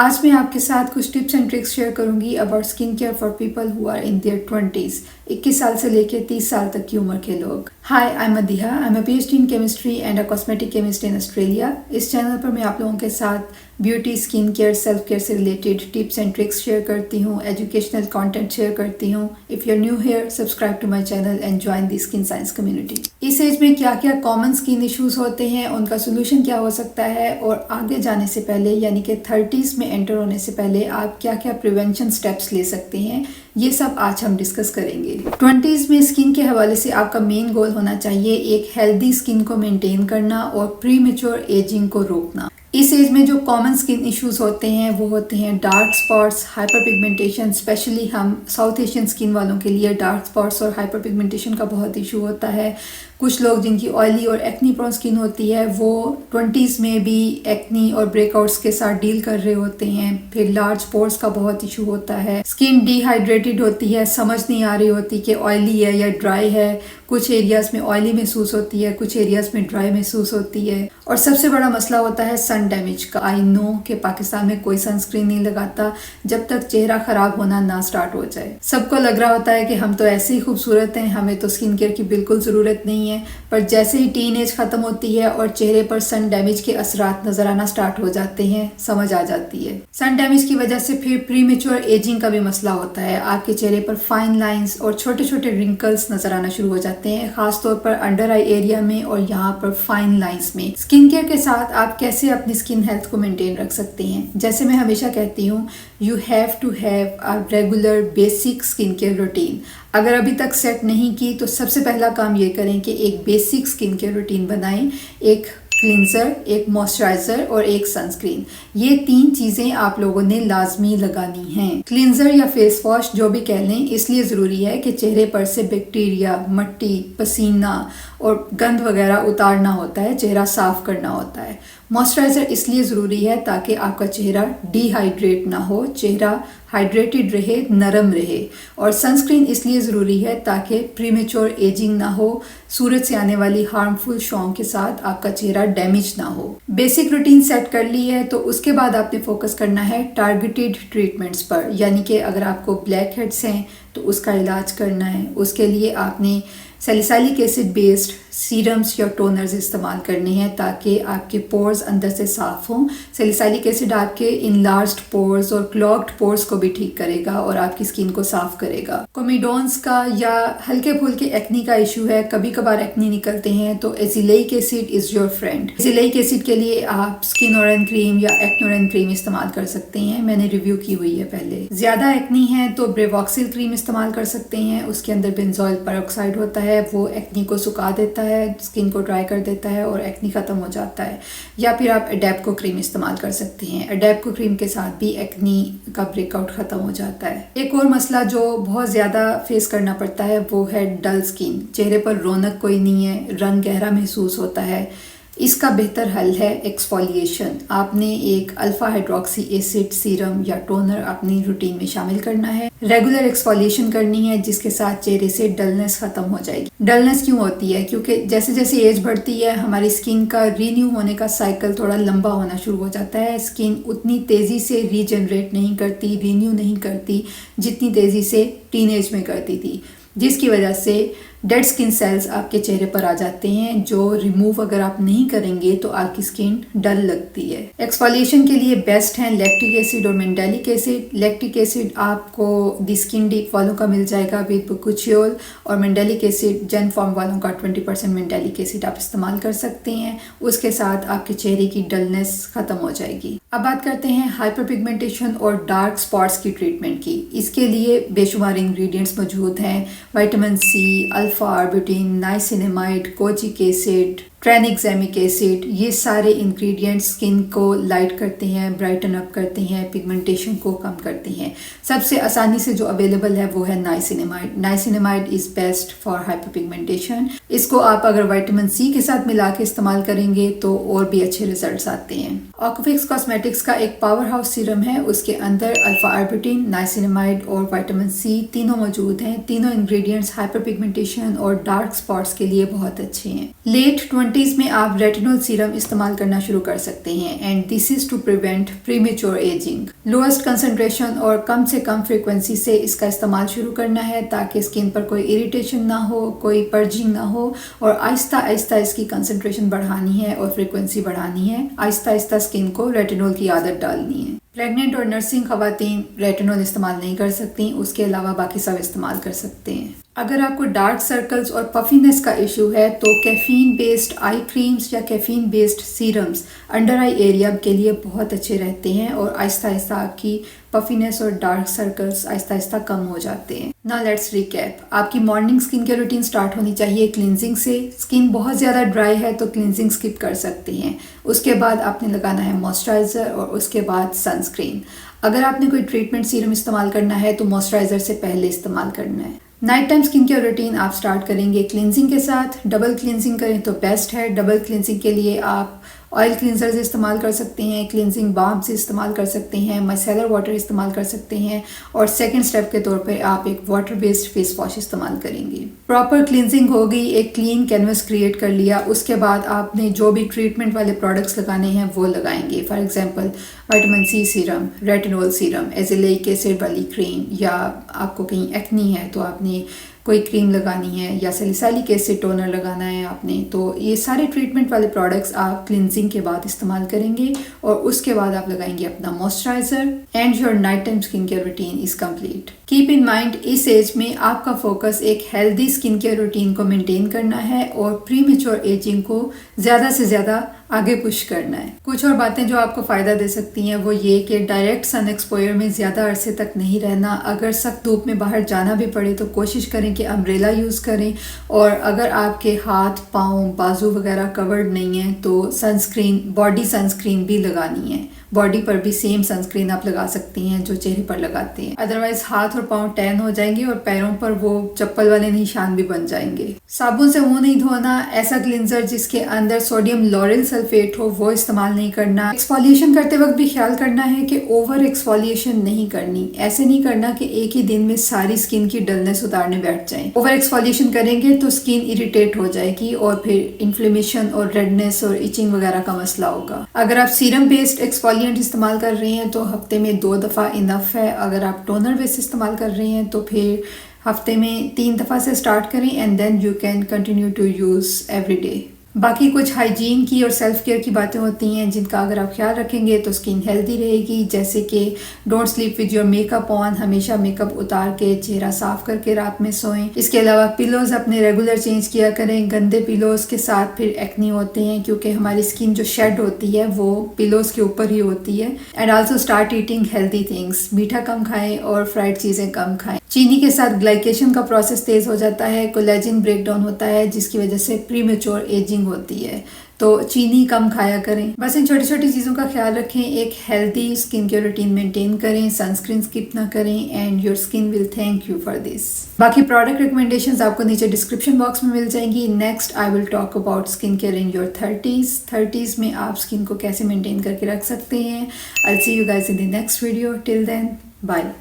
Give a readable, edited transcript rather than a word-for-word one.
आज मैं आपके साथ कुछ टिप्स एंड ट्रिक्स शेयर करूंगी about skin care for people who are in their 20s। 21 साल से लेकर 30 साल तक की उम्र के लोग। Hi, I am Madiha. I am a PhD in chemistry and a cosmetic chemist in Australia. इस चैनल पर मैं आप लोगों के साथ beauty, skin care, self care से related tips and tricks share करती हूँ, एजुकेशनल कंटेंट शेयर करती हूँ। If you are new here, subscribe to my channel and join the skin science community. इस एज में क्या क्या कॉमन स्किन इश्यूज होते हैं, उनका सोल्यूशन क्या हो सकता है, और आगे जाने से पहले यानी कि 30s में एंटर होने से पहले आप क्या क्या प्रिवेंशन स्टेप्स ले सकते हैं, ये सब आज हम डिस्कस करेंगे। 20s में स्किन के हवाले से आपका मेन गोल होना चाहिए एक हेल्दी स्किन को मेंटेन करना और प्रीमेच्योर एजिंग को रोकना। इस एज में जो कॉमन स्किन इश्यूज होते हैं वो होते हैं dark spots, hyper pigmentation. Specially हम साउथ एशियन स्किन वालों के लिए डार्क स्पॉट्स और हाइपर पिगमेंटेशन का बहुत इशू होता है। कुछ लोग जिनकी ऑयली और एक्नी प्रोन स्किन होती है वो 20s में भी एक्नी और ब्रेकआउट्स के साथ डील कर रहे होते हैं। फिर लार्ज पोर्स का बहुत इशू होता है। स्किन डिहाइड्रेटेड होती है, समझ नहीं आ रही होती कि ऑयली है या ड्राई है। कुछ एरियाज में ऑयली महसूस होती है, कुछ एरियाज में ड्राई महसूस होती है। और सबसे बड़ा मसला होता है सन डैमेज का। आई नो कि पाकिस्तान में कोई सनस्क्रीन नहीं लगाता जब तक चेहरा खराब होना ना स्टार्ट हो जाए। सबको लग रहा होता है कि हम तो ऐसे ही खूबसूरत हैं, हमें तो स्किन केयर की बिल्कुल ज़रूरत नहीं है। पर जैसे ही टीन एज ख़त्म होती है और चेहरे पर सन डैमेज के असरात नज़र आना स्टार्ट हो जाते हैं, समझ आ जाती है। सन डैमेज की वजह से फिर प्रीमेच्योर एजिंग का भी मसला होता है। आपके चेहरे पर फाइन लाइंस और छोटे छोटे रिंकल्स नज़र आना शुरू हो जाते हैं, खासतौर पर अंडर आई एरिया में और यहाँ पर फाइन लाइंस में। स्किन केयर के साथ आप कैसे अपनी स्किन हेल्थ को मेंटेन रख सकते हैं? जैसे मैं हमेशा कहती हूँ, you have to have a regular basic skin care routine. अगर अभी तक सेट नहीं की तो सबसे पहला काम ये करें कि एक बेसिक स्किन केयर रूटीन बनाएं। एक क्लिंजर, एक मॉइस्चराइजर और एक सनस्क्रीन। ये 3 चीज़ें आप लोगों ने लाजमी लगानी हैं। क्लिंजर या फेस वॉश जो भी कह लें, इसलिए ज़रूरी है कि चेहरे पर से बैक्टीरिया, मिट्टी, पसीना और गंद वगैरह उतारना होता है, चेहरा साफ करना होता है। मॉइस्चराइजर इसलिए ज़रूरी है ताकि आपका चेहरा डिहाइड्रेट ना हो, चेहरा हाइड्रेटेड रहे, नरम रहे। और सनस्क्रीन इसलिए ज़रूरी है ताकि प्रीमेच्योर एजिंग ना हो, सूरज से आने वाली हार्मफुल शॉ के साथ आपका चेहरा डैमेज ना हो। बेसिक रूटीन सेट कर ली है तो उसके बाद आपने फोकस करना है टारगेटेड ट्रीटमेंट्स पर। यानी कि अगर आपको ब्लैक हेड्स हैं तो उसका इलाज करना है। उसके लिए आपने सैलिसाइलिक एसिड बेस्ड सीरम्स या टोनर्स इस्तेमाल करने हैं ताकि आपके पोर्स अंदर से साफ हों। सैलिसाइलिक एसिड आपके इनलार्ज्ड पोर्स और क्लॉग्ड पोर्स को भी ठीक करेगा और आपकी स्किन को साफ करेगा। कोमिडोन्स का या हल्के फुल्के एक्नी का इशू है, कभी कभार एक्नी निकलते हैं, तो azelaic acid is your friend. Azelaic acid के लिए आप स्किनोरेन क्रीम या एक्नोरेन क्रीम इस्तेमाल कर सकते हैं, मैंने रिव्यू की हुई है पहले। ज्यादा एक्नी है तो ब्रेवॉक्सिल क्रीम इस्तेमाल कर सकते हैं। उसके अंदर बेंजोइल पेरोक्साइड होता है, वो एक्नी को सुखा देता है, स्किन को ड्राई कर देता है और एक्नी खत्म हो जाता है। या फिर आप एडेप्को क्रीम इस्तेमाल कर सकते हैं। एडेप्को क्रीम के साथ भी एक्नी का ब्रेकआउट खत्म हो जाता है। एक और मसला जो बहुत ज्यादा फेस करना पड़ता है वो है डल स्किन। चेहरे पर रौनक कोई नहीं है, रंग गहरा महसूस होता है। इसका बेहतर हल है एक्सफोलिएशन। आपने एक अल्फा हाइड्रोक्सी एसिड सीरम या टोनर अपनी रूटीन में शामिल करना है। रेगुलर एक्सफोलिएशन करनी है जिसके साथ चेहरे से डलनेस खत्म हो जाएगी। डलनेस क्यों होती है? क्योंकि जैसे जैसे एज बढ़ती है हमारी स्किन का रीन्यू होने का साइकिल थोड़ा लंबा होना शुरू हो जाता है। स्किन उतनी तेजी से रीजनरेट नहीं करती, रीन्यू नहीं करती जितनी तेजी से टीनेज में करती थी, जिसकी वजह से डेड स्किन सेल्स आपके चेहरे पर आ जाते हैं जो रिमूव अगर आप नहीं करेंगे तो आपकी स्किन डल लगती है। एक्सफोलिएशन के लिए बेस्ट हैं लैक्टिक एसिड और मेंडेलिक एसिड। लैक्टिक एसिड आपको द स्किन डीप वालों का मिल जाएगा विद बुकुचियोल, और मेंडेलिक एसिड जेन फॉर्म वालों का 20% मेंडेलिक एसिड आप इस्तेमाल कर सकते हैं। उसके साथ आपके चेहरे की डलनेस खत्म हो जाएगी। अब बात करते हैं हाइपर पिगमेंटेशन और डार्क स्पॉट्स की ट्रीटमेंट की। इसके लिए बेशुमार इंग्रेडिएंट्स मौजूद हैं। Vitamin C, alpha arbutin, niacinamide, kojic acid, tranexamic acid, ये सारे इंग्रेडिएंट्स स्किन को लाइट करते हैं, ब्राइटन अप करते हैं, पिगमेंटेशन को कम करते हैं। सबसे आसानी से जो अवेलेबल है वो है नाइसिनेमाइड। नाइसिनेमाइड is best for hyper pigmentation. इसको आप अगर विटामिन सी के साथ मिला के इस्तेमाल करेंगे तो और भी अच्छे रिजल्ट्स आते हैं। ऑक्यूफिक्स कॉस्मेटिक्स का एक पावर हाउस सीरम है, उसके अंदर अल्फा आर्बुटिन, नाइसिनेमाइड और विटामिन सी तीनों मौजूद हैं। तीनों इंग्रेडिएंट्स हाइपर पिगमेंटेशन और डार्क स्पॉट्स के लिए बहुत अच्छे हैं। लेट 20s में आप रेटिनॉल सीरम इस्तेमाल करना शुरू कर सकते हैं and this is to prevent premature ageing. Lowest concentration और कम से कम फ्रीक्वेंसी से इसका इस्तेमाल शुरू करना है ताकि स्किन पर कोई इरिटेशन ना हो, कोई पर्जिंग ना हो, और आहिस्ता आहिस्ता इसकी कंसंट्रेशन बढ़ानी है और फ्रीक्वेंसी बढ़ानी है। आहिस्ता आहिस्ता स्किन को रेटिनॉल की आदत डालनी है। प्रेग्नेंट और नर्सिंग खवातीन रेटिनॉल इस्तेमाल नहीं कर सकती, उसके अलावा बाकी सब इस्तेमाल कर सकते हैं। अगर आपको डार्क सर्कल्स और पफीनेस का इशू है तो कैफीन बेस्ड आई क्रीम्स या caffeine based serums under eye area के लिए बहुत अच्छे रहते हैं और आहिस्ता आहिस्ता आपकी पफीनेस और डार्क सर्कल्स आहिस्ता आहिस्ता कम हो जाते हैं। Now let's recap. आपकी morning skin care routine start होनी चाहिए क्लिनजिंग से। स्किन बहुत ज़्यादा ड्राई है तो क्लिनजिंग स्किप कर सकते हैं। उसके बाद आपने लगाना है मॉइस्चराइज़र और उसके बाद सनस्क्रीन। अगर आपने कोई ट्रीटमेंट सीरम इस्तेमाल करना है तो मॉइस्चराइज़र से पहले इस्तेमाल करना है। Night time skin care routine आप स्टार्ट करेंगे क्लिनजिंग के साथ। डबल क्लिनजिंग करें तो बेस्ट है। डबल क्लिनजिंग के लिए आप ऑयल क्लिनजर से इस्तेमाल कर सकते हैं, क्लिनजिंग बाम से इस्तेमाल कर सकते हैं, मिसेलर वाटर इस्तेमाल कर सकते हैं, और सेकंड स्टेप के तौर पे आप एक वाटर बेस्ड फेस वॉश इस्तेमाल करेंगे। प्रॉपर क्लिनजिंग हो गई, एक क्लीन कैनवस क्रिएट कर लिया, उसके बाद आपने जो भी ट्रीटमेंट वाले प्रोडक्ट्स लगाने हैं वो लगाएंगे। For example vitamin C serum, retinol serum, azelaic acid वाली क्रीम, या आपको कहीं एक्नी है तो आपने कोई क्रीम लगानी है, या सैलिसाइलिक एसिड टोनर लगाना है आपने, तो ये सारे ट्रीटमेंट वाले प्रोडक्ट्स आप क्लिनजिंग के बाद इस्तेमाल करेंगे और उसके बाद आप लगाएंगे अपना moisturiser and your night time skin care routine is complete. Keep in mind इस एज में आपका फोकस एक हेल्दी स्किन केयर रूटीन को मेंटेन करना है और प्रीमेच्योर एजिंग को ज़्यादा से ज़्यादा आगे पुश करना है। कुछ और बातें जो आपको फ़ायदा दे सकती हैं वो ये कि डायरेक्ट सन एक्सपोजर में ज़्यादा अरसे तक नहीं रहना। अगर सख्त धूप में बाहर जाना भी पड़े तो कोशिश करें कि अम्ब्रेला यूज़ करें, और अगर आपके हाथ पाँव बाजू वगैरह कवर्ड नहीं है तो सनस्क्रीन, बॉडी सनस्क्रीन भी लगानी है। बॉडी पर भी सेम सनस्क्रीन आप लगा सकती हैं जो चेहरे पर लगाते हैं, अदरवाइज हाथ और पाँव टैन हो जाएंगे और पैरों पर वो चप्पल वाले निशान भी बन जाएंगे। साबुन से मुंह नहीं धोना। ऐसा क्लिंजर जिसके अंदर सोडियम लॉरेल सल्फेट हो वो इस्तेमाल नहीं करना। एक्सफोलिएशन करते वक्त भी ख्याल करना है कि ओवर एक्सफोलिएशन नहीं करनी। ऐसे नहीं करना कि एक ही दिन में सारी स्किन की डलनेस उतारने बैठ जाए। ओवर एक्सफोलिएशन करेंगे तो स्किन इरिटेट हो जाएगी और फिर इन्फ्लेमेशन और रेडनेस और इचिंग वगैरह का मसला होगा। अगर आप सीरम बेस्ड एक्सफोलिएंट इस्तेमाल कर रहे हैं तो हफ्ते में 2 दफ़ा इनफ है। अगर आप टोनर बेस्ड इस्तेमाल कर रहे हैं तो फिर हफ्ते में 3 दफ़ा से स्टार्ट करें and then you can continue to use every day. बाकी कुछ हाइजीन की और सेल्फ केयर की बातें होती हैं जिनका अगर आप ख्याल रखेंगे तो स्किन हेल्दी रहेगी, जैसे कि don't sleep with your makeup on. हमेशा मेकअप उतार के चेहरा साफ करके रात में सोएं। इसके अलावा पिलोज अपने रेगुलर चेंज किया करें। गंदे पिलोज के साथ फिर एक्नी होते हैं क्योंकि हमारी स्किन जो शेड होती है वो पिलोज के ऊपर ही होती है। And also start eating healthy things. मीठा कम खाएं और फ्राइड चीज़ें कम खाएं। चीनी के साथ ग्लाइकेशन का प्रोसेस तेज हो जाता है, कोलेजन ब्रेक डाउन होता है जिसकी वजह से प्रीमेच्योर एजिंग होती है, तो चीनी कम खाया करें। बस इन छोटी छोटी चीज़ों का ख्याल रखें। एक healthy skin care routine maintain करें, सनस्क्रीन स्किप ना करें and your skin will thank you for this. बाकी प्रोडक्ट रिकमेंडेशंस आपको नीचे डिस्क्रिप्शन बॉक्स में मिल जाएंगी। Next I will talk about skin care in your 30s में आप स्किन को कैसे मेंटेन करके रख सकते हैं। I will see you guys in the next video. Till then bye.